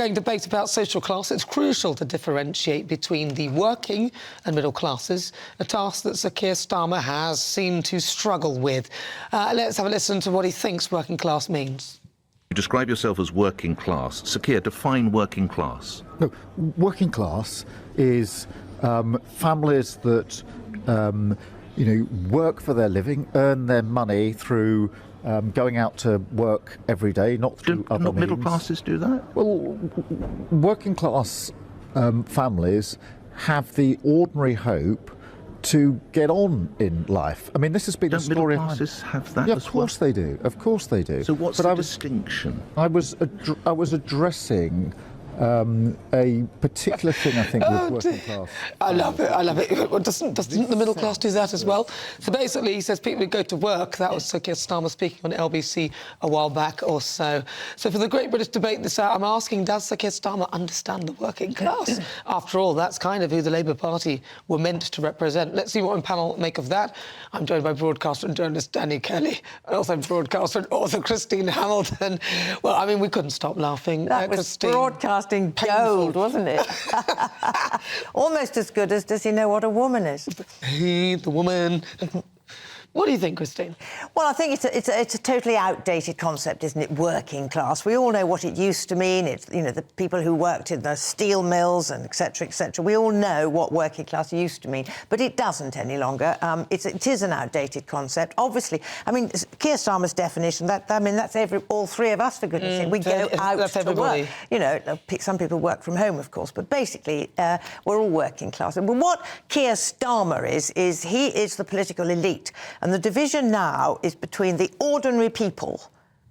ongoing debate about social class, it's crucial to differentiate between the working and middle classes, a task that Sir Keir Starmer has seemed to struggle with. Let's have a listen to what he thinks working class means. You describe yourself as working class. Sir Keir, define working class. No, working class is families that work for their living, earn their money through going out to work every day, not through other means. Middle classes do that? Well, working class families have the ordinary hope to get on in life. I mean, this has been a story. Middle classes have that yeah, as of course well? they do. Of course they do. So what's the distinction? I was addressing a particular thing, I think, with working class. I love it, I love it. Well, doesn't the middle class do that as well? So basically, he says people who go to work, that was Sir Keir Starmer speaking on LBC a while back or so. So for the Great British Debate this hour, I'm asking, does Sir Keir Starmer understand the working class? After all, that's kind of who the Labour Party were meant to represent. Let's see what panel make of that. I'm joined by broadcaster and journalist Danny Kelly, and also broadcaster and author Christine Hamilton. Well, I mean, we couldn't stop laughing. That was Christine. broadcasting gold, wasn't it? Almost as good as does he know what a woman is? He, the woman. What do you think, Christine? Well, I think it's a totally outdated concept, isn't it? Working class. We all know what it used to mean. It's, you know, the people who worked in the steel mills and et cetera, et cetera. We all know what working class used to mean, but it doesn't any longer. It is an outdated concept. Obviously, I mean, Keir Starmer's definition. That's all three of us, for goodness' sake. We go out to work. You know, some people work from home, of course, but basically we're all working class. But what Keir Starmer is he is the political elite. And the division now is between the ordinary people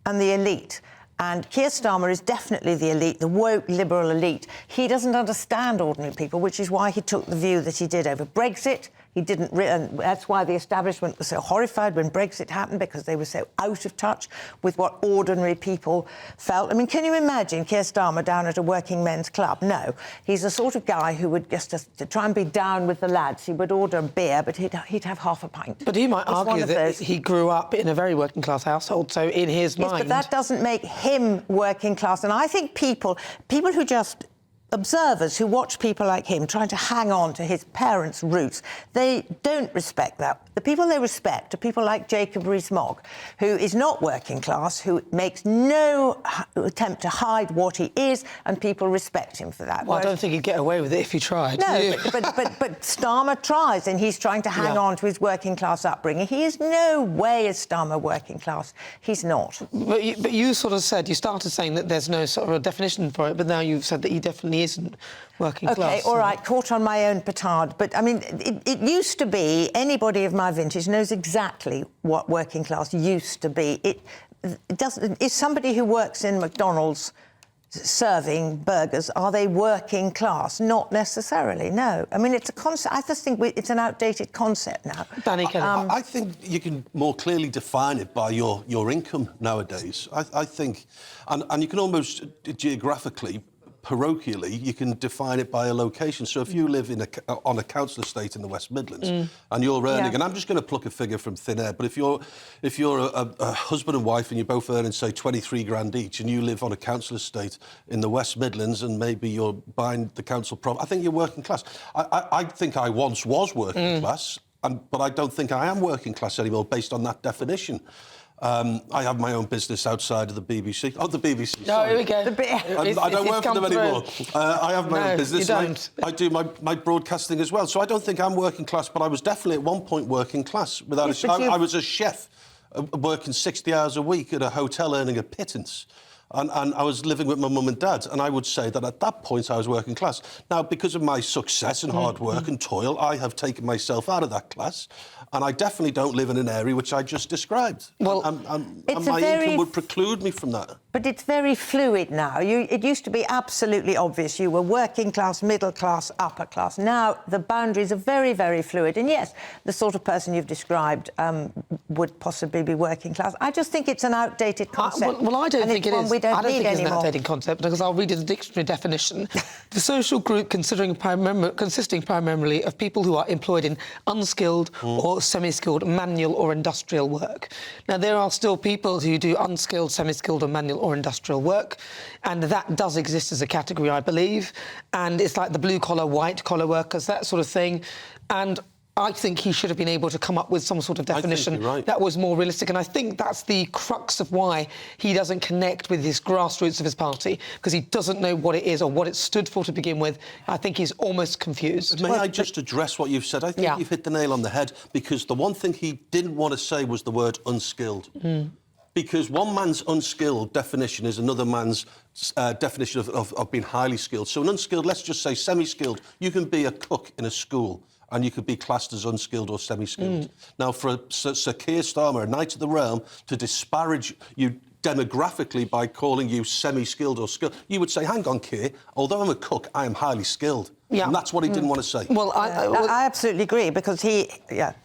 and the elite. And Keir Starmer is definitely the elite, the woke liberal elite. He doesn't understand ordinary people, which is why he took the view that he did over Brexit. He didn't, and that's why the establishment was so horrified when Brexit happened, because they were so out of touch with what ordinary people felt. I mean, can you imagine Keir Starmer down at a working men's club? No. He's the sort of guy who would just to try and be down with the lads. He would order a beer, but he'd have half a pint. But he might argue that he grew up in a very working class household, so in his mind... Yes, but that doesn't make him working class. And I think people who just... observers who watch people like him trying to hang on to his parents' roots, they don't respect that. The people they respect are people like Jacob Rees-Mogg, who is not working class, who makes no attempt to hide what he is, and people respect him for that. Well, I don't think he'd get away with it if he tried. No, but Starmer tries, and he's trying to hang on to his working class upbringing. He is no way is Starmer working class. He's not. But you sort of said, you started saying that there's no sort of a definition for it, but now you've said that he definitely isn't working class. OK, all right, caught on my own petard. But, I mean, it used to be, anybody of my vintage knows exactly what working class used to be. It doesn't... Is somebody who works in McDonald's serving burgers, are they working class? Not necessarily, no. I mean, it's a concept... I just think it's an outdated concept now. Danny Kelly. I think you can more clearly define it by your income nowadays. I think... And you can almost geographically... parochially, you can define it by a location. So if you live on a council estate in the West Midlands and you're earning, and I'm just going to pluck a figure from thin air, but if you're a husband and wife and you're both earning, say, 23 grand each, and you live on a council estate in the West Midlands and maybe you're buying the council property, I think you're working class. I think I once was working class, but I don't think I am working class anymore based on that definition. I have my own business outside of the BBC. Oh, the BBC. No, here we go. I don't work for them anymore. I have my own business. You don't. I do my broadcasting as well. So I don't think I'm working class, but I was definitely at one point working class. Without I was a chef working 60 hours a week at a hotel earning a pittance. And I was living with my mum and dad, and I would say that at that point I was working class. Now, because of my success and hard work and toil, I have taken myself out of that class, and I definitely don't live in an area which I just described. Well, and my income would preclude me from that. But it's very fluid now. It used to be absolutely obvious you were working class, middle class, upper class. Now the boundaries are very, very fluid. And yes, the sort of person you've described would possibly be working class. I just think it's an outdated concept. Well, I don't think it is. I don't think it's an outdated concept, because I'll read the dictionary definition. The social group consisting primarily of people who are employed in unskilled or semi-skilled manual or industrial work. Now, there are still people who do unskilled, semi-skilled or manual or industrial work, and that does exist as a category, I believe, and it's like the blue-collar, white-collar workers, that sort of thing, and I think he should have been able to come up with some sort of definition that was more realistic, and I think that's the crux of why he doesn't connect with his grassroots of his party, because he doesn't know what it is or what it stood for to begin with. I think he's almost confused. May I just address what you've said? I think you've hit the nail on the head, because the one thing he didn't want to say was the word unskilled. Because one man's unskilled definition is another man's definition of being highly skilled. So an unskilled, let's just say semi-skilled, you can be a cook in a school and you could be classed as unskilled or semi-skilled. Now, for Sir Keir Starmer, a Knight of the Realm, to disparage you demographically by calling you semi-skilled or skilled, you would say, hang on, Keir, although I'm a cook, I am highly skilled. Yeah. And that's what he didn't want to say. Well, I absolutely agree, because he...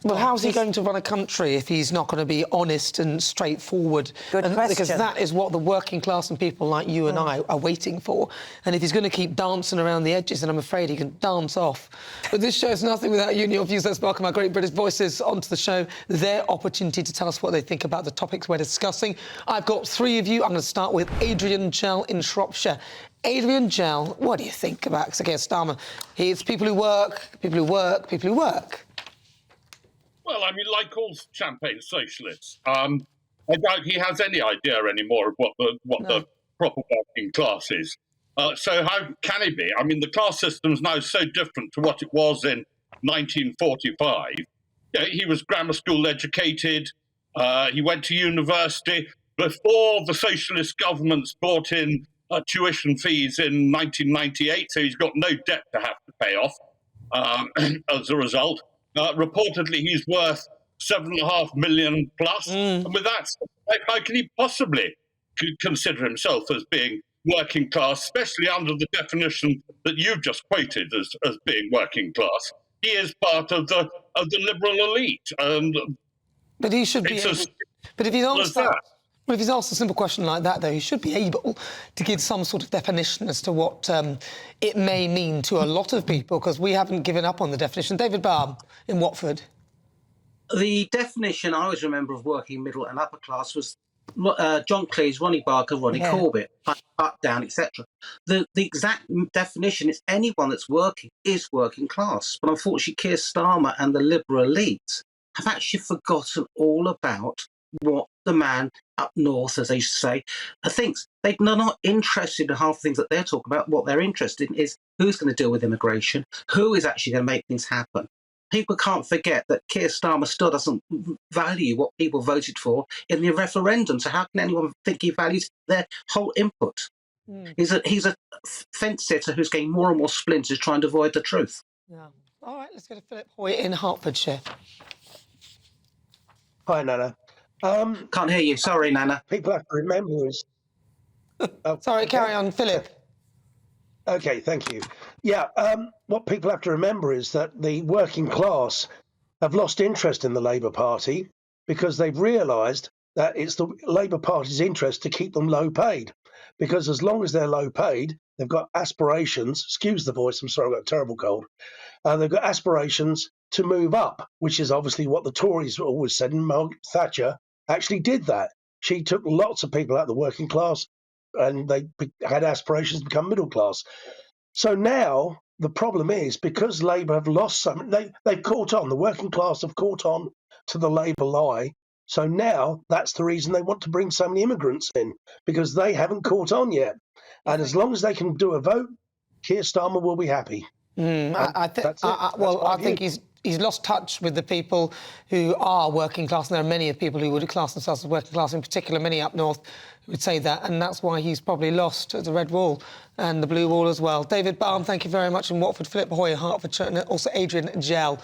Well, how's he going to run a country if he's not going to be honest and straightforward? Good question. Because that is what the working class and people like you and I are waiting for. And if he's going to keep dancing around the edges, then I'm afraid he can dance off. But this show is nothing without you and your views. Let's welcome our great British voices onto the show, their opportunity to tell us what they think about the topics we're discussing. I've got three of you. I'm going to start with Adrian Gell in Shropshire. Adrian Gell, what do you think about Sir Keir Starmer? It's people who work, people who work, people who work. Well, I mean, like all champagne socialists, I doubt he has any idea anymore of what the proper working class is. So how can he be? I mean, the class system is now so different to what it was in 1945. Yeah, he was grammar school educated. He went to university before the socialist governments brought in tuition fees in 1998, so he's got no debt to have to pay off as a result. Reportedly, he's worth $7.5 million plus. And with that, how can he possibly consider himself as being working class, especially under the definition that you've just quoted as being working class? He is part of the liberal elite. But he should be... But if he's asked that... Well, if he's asked a simple question like that, though, he should be able to give some sort of definition as to what it may mean to a lot of people, because we haven't given up on the definition. David Baum in Watford. The definition I always remember of working middle and upper class was John Cleese, Ronnie Barker, Ronnie Corbett, up, down, etc. The exact definition is anyone that's working is working class. But unfortunately, Keir Starmer and the liberal elite have actually forgotten all about what the man up north, as they used to say, thinks. They're not interested in half the things that they're talking about. What they're interested in is who's going to deal with immigration, who is actually going to make things happen. People can't forget that Keir Starmer still doesn't value what people voted for in the referendum. So how can anyone think he values their whole input? He's a fence sitter who's getting more and more splinters trying to avoid the truth. Yeah. All right, let's go to Philip Hoyt in Hertfordshire. Hi, Nana. Can't hear you. Sorry, Nana. People have to remember is... Sorry, carry on, Philip. OK, thank you. Yeah, what people have to remember is that the working class have lost interest in the Labour Party because they've realised that it's the Labour Party's interest to keep them low paid. Because as long as they're low paid, they've got aspirations, excuse the voice, I'm sorry, I've got a terrible cold. They've got aspirations to move up, which is obviously what the Tories always said, and Margaret Thatcher actually did that. She took lots of people out of the working class and they had aspirations to become middle class. So now the problem is, because Labour have lost some, they've caught on, the working class have caught on to the Labour lie. So now that's the reason they want to bring so many immigrants in, because they haven't caught on yet. And as long as they can do a vote, Keir Starmer will be happy. I think he's lost touch with the people who are working class, and there are many people who would class themselves as working class, in particular many up north who would say that, and that's why he's probably lost the red wall and the blue wall as well. David Baum, thank you very much in Watford. Philip Hoy, Hertfordshire, and also Adrian Gell.